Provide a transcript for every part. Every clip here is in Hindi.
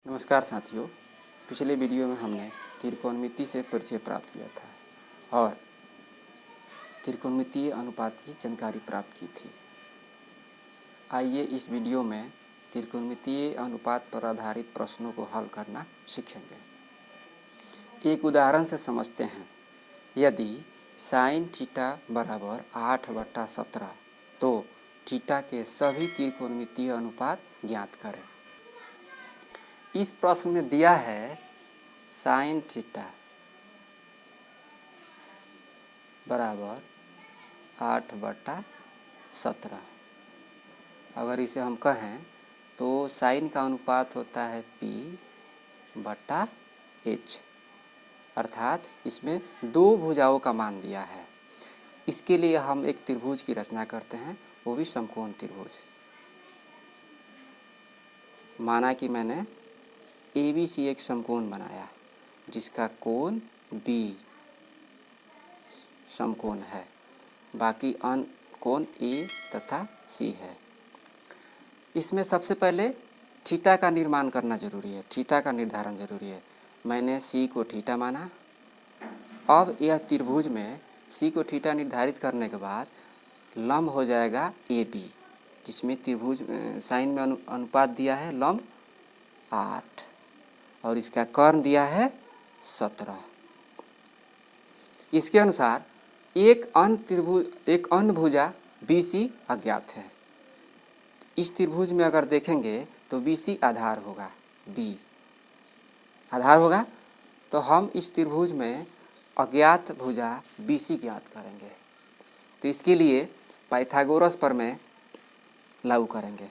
नमस्कार साथियों, पिछले वीडियो में हमने त्रिकोणमिति से परिचय प्राप्त किया था और त्रिकोणमितीय अनुपात की जानकारी प्राप्त की थी। आइए इस वीडियो में त्रिकोणमितीय अनुपात पर आधारित प्रश्नों को हल करना सीखेंगे। एक उदाहरण से समझते हैं। यदि साइन थीटा बराबर 8/17 तो थीटा के सभी त्रिकोणमितीय अनुपात ज्ञात करें। इस प्रश्न में दिया है साइन थीटा बराबर 8/17। अगर इसे हम कहें तो साइन का अनुपात होता है P/H, अर्थात इसमें दो भुजाओं का मान दिया है। इसके लिए हम एक त्रिभुज की रचना करते हैं, वो भी समकोण त्रिभुज। माना कि मैंने ABC एक समकोण बनाया जिसका कोण B समकोण है, बाकी अन्य कोण A तथा C है। इसमें सबसे पहले थीटा का निर्माण करना जरूरी है, थीटा का निर्धारण जरूरी है। मैंने C को थीटा माना। अब यह त्रिभुज में C को थीटा निर्धारित करने के बाद लंब हो जाएगा AB, जिसमें त्रिभुज साइन में अनुपात दिया है लंब 8 और इसका कर्ण दिया है 17। इसके अनुसार एक अन्य भुजा BC अज्ञात है। इस त्रिभुज में अगर देखेंगे तो BC आधार होगा, B आधार होगा, तो हम इस त्रिभुज में अज्ञात भुजा BC ज्ञात करेंगे। तो इसके लिए पाइथागोरस प्रमेय लागू करेंगे।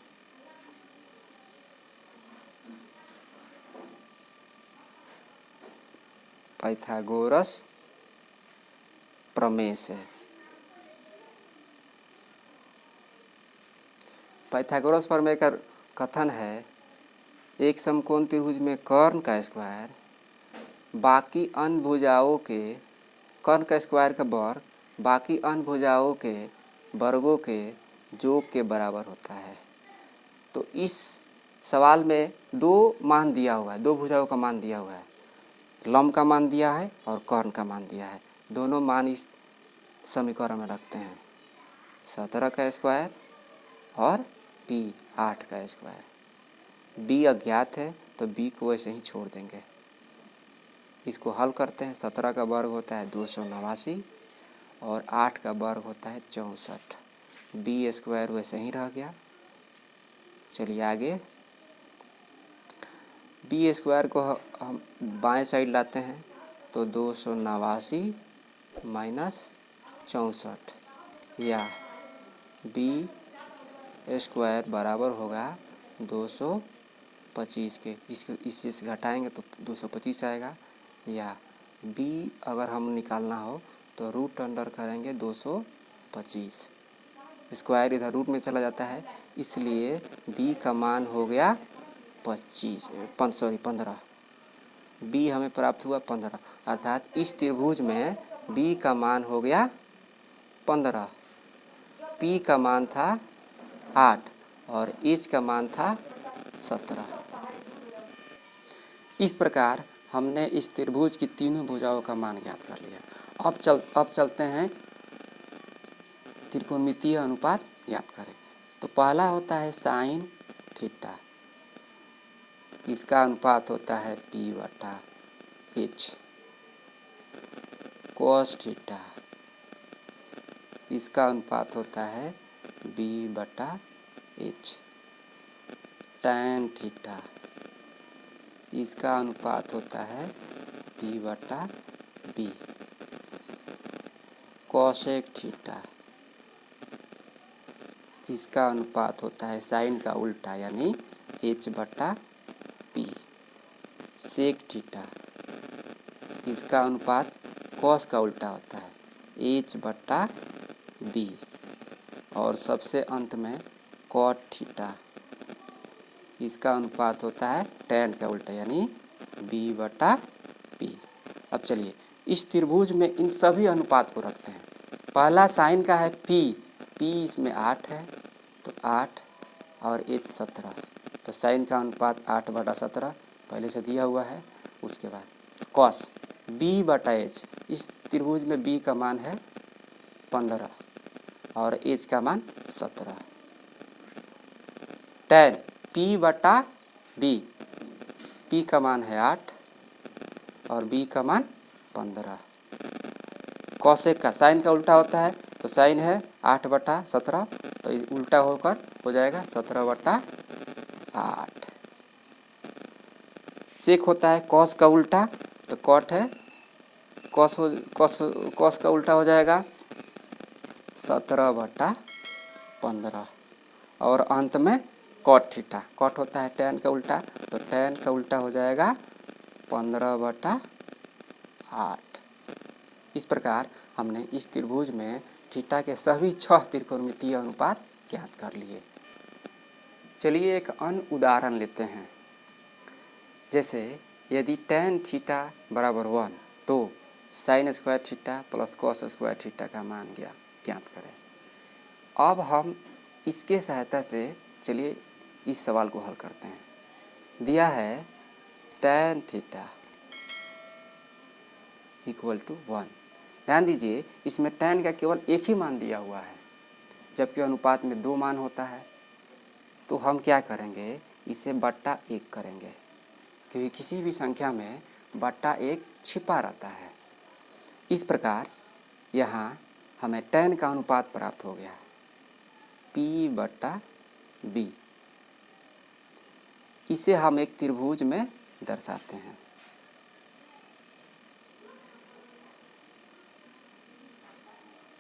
पाइथागोरस प्रमेय से पाइथागोरस प्रमेय का कथन है, एक समकोण त्रिभुज में कर्ण का स्क्वायर बाकी अन्य भुजाओं के कर्ण का स्क्वायर का वर्ग बाकी अन्य भुजाओं के वर्गों के योग के बराबर होता है। तो इस सवाल में दो मान दिया हुआ है, दो भुजाओं का मान दिया हुआ है, लंब का मान दिया है और कर्ण का मान दिया है। दोनों मान इस समीकरण में रखते हैं, 17 का स्क्वायर और P 8 का स्क्वायर। B अज्ञात है तो B को वैसे ही छोड़ देंगे। इसको हल करते हैं। 17 का वर्ग होता है 289 और 8 का वर्ग होता है 64। B स्क्वायर वैसे ही रह गया। चलिए आगे, B स्क्वायर को हम बाएं साइड लाते हैं तो 289 माइनस 64 या B स्क्वायर बराबर होगा 225 के। इससे घटाएंगे तो 225 आएगा, या B अगर हम निकालना हो तो रूट अंडर करेंगे 225। स्क्वायर इधर रूट में चला जाता है, इसलिए B का मान हो गया 15। B हमें प्राप्त हुआ 15, अर्थात इस त्रिभुज में B का मान हो गया 15। P का मान था 8 और H का मान था 17। इस प्रकार हमने इस त्रिभुज की तीनों भुजाओं का मान ज्ञात कर लिया। अब चलते हैं त्रिकोणमितीय अनुपात ज्ञात करें। तो पहला होता है साइन थीटा, इसका अनुपात होता है P/H। कोस थीटा, इसका अनुपात होता है B/H। टैन थीटा, इसका अनुपात होता है P/B। कोसेक थीटा, इसका अनुपात होता है साइन का उल्टा यानी H/P। सेक थीटा, इसका अनुपात कॉस का उल्टा होता है H/B। और सबसे अंत में कॉट थीटा, इसका अनुपात होता है टैन का उल्टा यानी B/P। अब चलिए इस त्रिभुज में इन सभी अनुपात को रखते हैं। पहला साइन का है P इसमें 8 है तो 8 और H 17, तो साइन का अनुपात 8/17 पहले से दिया हुआ है। उसके बाद कॉस बी बटा एच, इस त्रिभुज में बी का मान है 15 और एच का मान 17। टेन पी बटा बी, पी का मान है 8 और बी का मान 15। कॉसेक का साइन का उल्टा होता है, तो साइन है 8 बटा 17, तो उल्टा होकर हो जाएगा 17 बटा 8। सेक होता है कॉस का उल्टा, तो कॉट है कॉस का उल्टा हो जाएगा 17 बटा 15। और अंत में कॉट थीटा, कॉट होता है टैन का उल्टा, तो टैन का उल्टा हो जाएगा 15 बटा 8। इस प्रकार हमने इस त्रिभुज में थीटा के सभी 6 त्रिकोणमितीय अनुपात ज्ञात कर लिए। चलिए एक अन्य उदाहरण लेते हैं। जैसे यदि tan थीटा बराबर 1 तो sine square theta plus cos square theta का मान ज्ञात करें। अब हम इसके सहायता से चलिए इस सवाल को हल करते हैं। दिया है tan थीटा इक्वल टू 1। ध्यान दीजिए इसमें tan का केवल एक ही मान दिया हुआ है, जबकि अनुपात में 2 मान होता है। तो हम क्या करेंगे, इसे बट्टा 1 करेंगे, क्योंकि किसी भी संख्या में बट्टा 1 छिपा रहता है। इस प्रकार यहाँ हमें tan का अनुपात प्राप्त हो गया P बटा B। इसे हम एक त्रिभुज में दर्शाते हैं।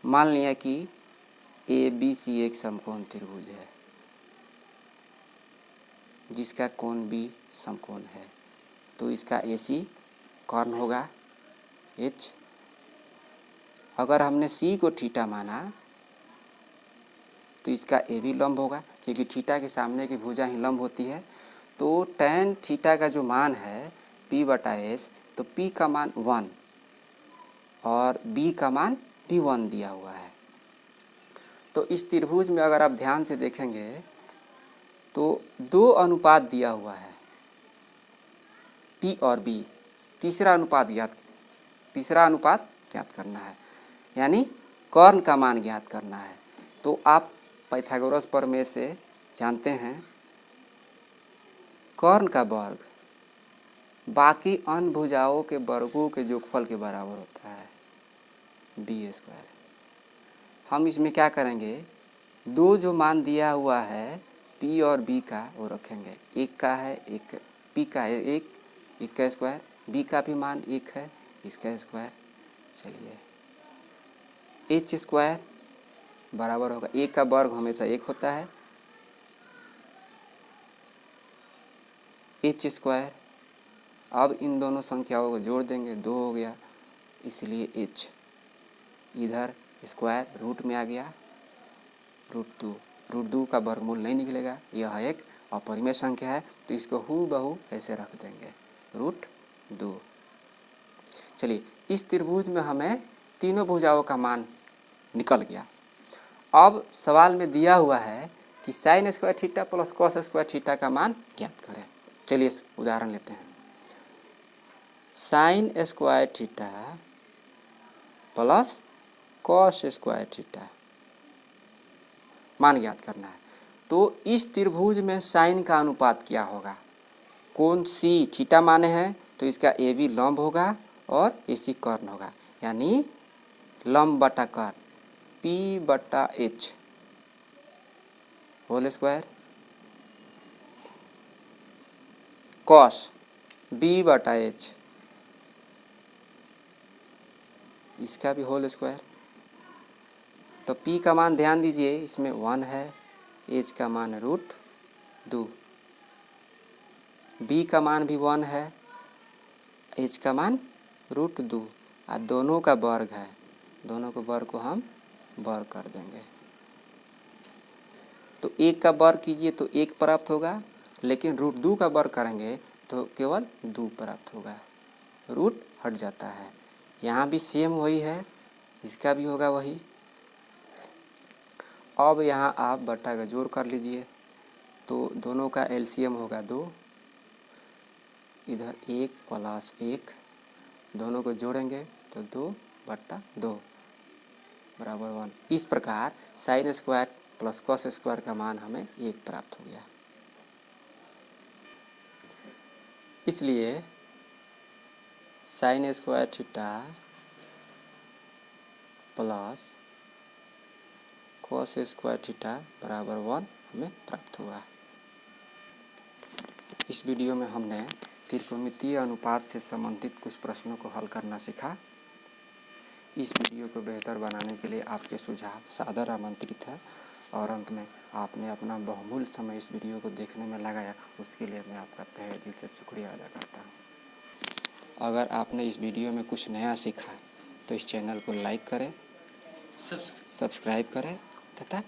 मान लिया कि ABC एक समकोण त्रिभुज है जिसका कोण B समकोण है, तो इसका AC कर्ण होगा H। अगर हमने C को थीटा माना तो इसका AB लंब होगा, क्योंकि थीटा के सामने की भुजा ही लंब होती है। तो tan थीटा का जो मान है P बटा S, तो P का मान 1 और B का मान भी 1 दिया हुआ है। तो इस त्रिभुज में अगर आप ध्यान से देखेंगे तो 2 अनुपात दिया हुआ है P और B। तीसरा अनुपात ज्ञात करना है, यानी कर्ण का मान ज्ञात करना है। तो आप पाइथागोरस प्रमेय से जानते हैं कर्ण का वर्ग बाकी अन्य भुजाओं के वर्गों के योगफल के बराबर होता है B²। हम इसमें क्या करेंगे, 2 जो मान दिया हुआ है P और B का वो रखेंगे। एक का है, एक P का है एक का स्क्वायर, B का भी मान 1 है, इसका स्क्वायर। चलिए H² बराबर होगा, 1 का वर्ग हमेशा 1 होता है, H²। अब इन दोनों संख्याओं को जोड़ देंगे, 2 हो गया, इसलिए H इधर स्क्वायर रूट में आ गया, रूट 2 का वर्गमूल नहीं निकलेगा। यह एक अपरिमेय संख्या है, तो इसको हूबहू ऐसे रख देंगे √2। चलिए इस त्रिभुज में हमें तीनों भुजाओं का मान निकल गया। अब सवाल में दिया हुआ है कि sine square theta plus cos square theta का मान ज्ञात करें। चलिए उदाहरण लेते हैं। Sine square theta plus cos square theta मान ज्ञात करना है। तो इस त्रिभुज में साइन का अनुपात क्या होगा, कोण C थीटा माने हैं, तो इसका AB लंब होगा और AC कर्ण होगा, यानी लंब बटा कर्ण P बटा H whole square. Cos B बटा H, इसका भी होल स्क्वायर। तो P का मान ध्यान दीजिए इसमें 1 है, H का मान √2, B का मान भी 1 है, H का मान √2, और दोनों का वर्ग है, दोनों के वर्ग को हम वर्ग कर देंगे। तो 1 का वर्ग कीजिए तो 1 प्राप्त होगा, लेकिन √2 का वर्ग करेंगे तो केवल 2 प्राप्त होगा, रूट हट जाता है। यहाँ भी सेम वही है, इसका भी होगा वही। अब यहाँ आप बट्टा का जोड़ कर लीजिए, तो दोनों का एलसीएम होगा 2, इधर 1 प्लस 1, दोनों को जोड़ेंगे तो 2/2 बराबर 1। इस प्रकार sine square plus cos square का मान हमें 1 प्राप्त हो गया। इसलिए sine square theta plus cos square theta बराबर 1 हमें प्राप्त हुआ। इस वीडियो में हमने त्रिकोणमितीय अनुपात से संबंधित कुछ प्रश्नों को हल करना सीखा। इस वीडियो को बेहतर बनाने के लिए आपके सुझाव सादर आमंत्रित है और अंत में आपने अपना बहुमूल्य समय इस वीडियो को देखने में लगाया, उसके लिए मैं आपका तहे दिल से शुक्रिया अदा करता हूँ। अगर आपने इस वीडियो में कुछ नया सीखा तो इस चैनल को लाइक करें, सब्सक्राइब करें तथा